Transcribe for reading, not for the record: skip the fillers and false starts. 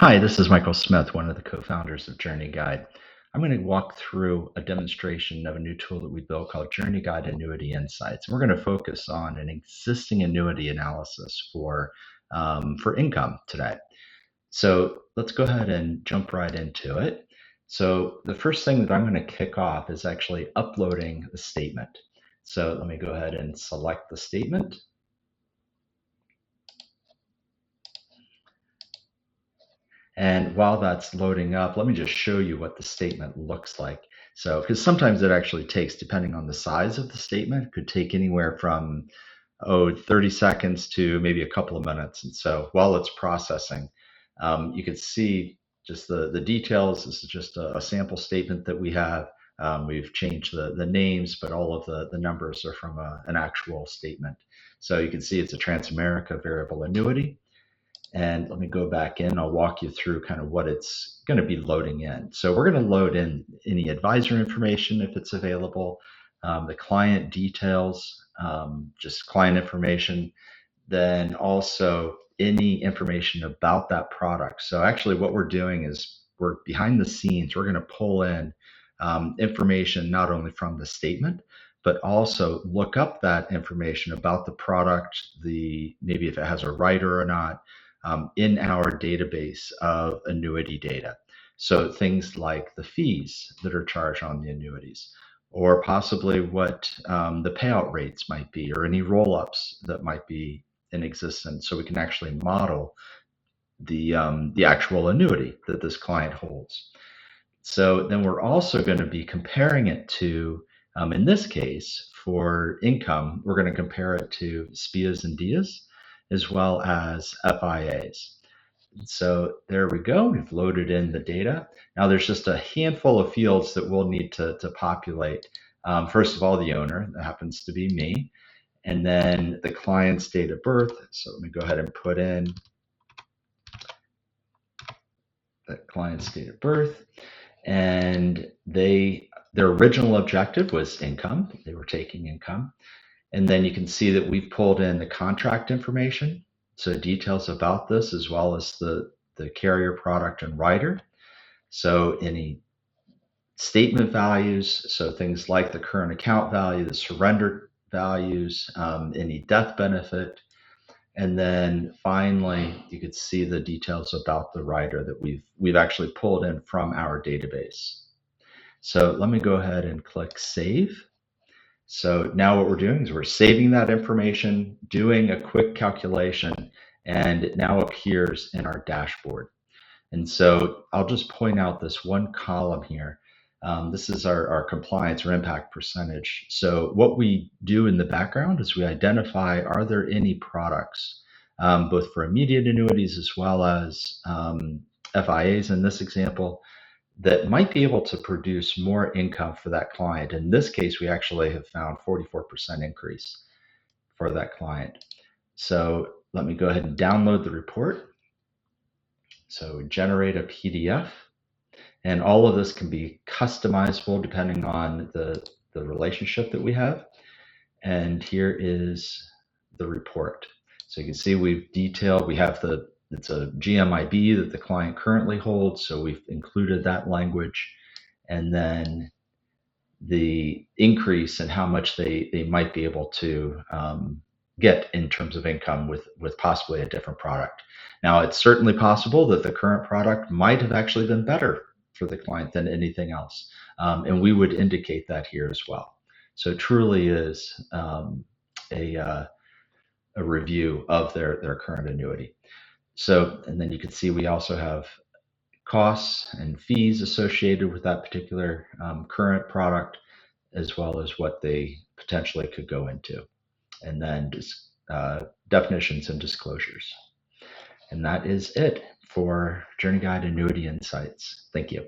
Hi, this is Michael Smith, one of the co-founders of Journey Guide. I'm going to walk through a demonstration of a new tool that we built called Journey Guide Annuity Insights. And we're going to focus on an existing annuity analysis for income today. So let's go ahead and jump right into it. So the first thing that I'm going to kick off is actually uploading the statement. So let me go ahead and select the statement. And while that's loading up, let me just show you what the statement looks like. So, because sometimes it actually takes, depending on the size of the statement, could take anywhere from 30 seconds to maybe a couple of minutes. And so while it's processing, you can see just the details. This is just a sample statement that we have. We've changed the names, but all of the numbers are from an actual statement. So you can see it's a Transamerica variable annuity. And let me go back in. I'll walk you through kind of what it's going to be loading in. So we're going to load in any advisor information if it's available, the client details, just client information, then also any information about that product. So actually what we're doing is we're behind the scenes, we're going to pull in information not only from the statement, but also look up that information about the product, maybe if it has a writer or not, in our database of annuity data. So things like the fees that are charged on the annuities, or possibly what the payout rates might be, or any roll-ups that might be in existence, so we can actually model the actual annuity that this client holds. So then we're also going to be comparing it to, in this case, for income, we're going to compare it to SPIAs and DIAs, as well as FIAs. So there we go. We've loaded in the data. Now there's just a handful of fields that we'll need to populate. First of all, the owner, that happens to be me, and then the client's date of birth. So let me go ahead and put in the client's date of birth. And their original objective was income. They were taking income. And then you can see that we've pulled in the contract information, so details about this, as well as the carrier product and rider. So any statement values, so things like the current account value, the surrender values, any death benefit. And then finally, you could see the details about the rider that we've actually pulled in from our database. So let me go ahead and click save. So now what we're doing is we're saving that information, doing a quick calculation, and it now appears in our dashboard. And so I'll just point out this one column here. This is our compliance or impact percentage. So what we do in the background is we identify, are there any products, both for immediate annuities as well as FIAs in this example, that might be able to produce more income for that client. In this case, we actually have found 44% increase for that client. So let me go ahead and download the report. So generate a PDF, and all of this can be customizable depending on the relationship that we have. And here is the report. So you can see we've detailed, it's a GMIB that the client currently holds, so we've included that language. And then the increase in how much they might be able to get in terms of income with possibly a different product. Now, it's certainly possible that the current product might have actually been better for the client than anything else, and we would indicate that here as well. So it truly is a review of their current annuity. So, and then you can see we also have costs and fees associated with that particular current product, as well as what they potentially could go into, and then just definitions and disclosures. And that is it for Journey Guide Annuity Insights. Thank you.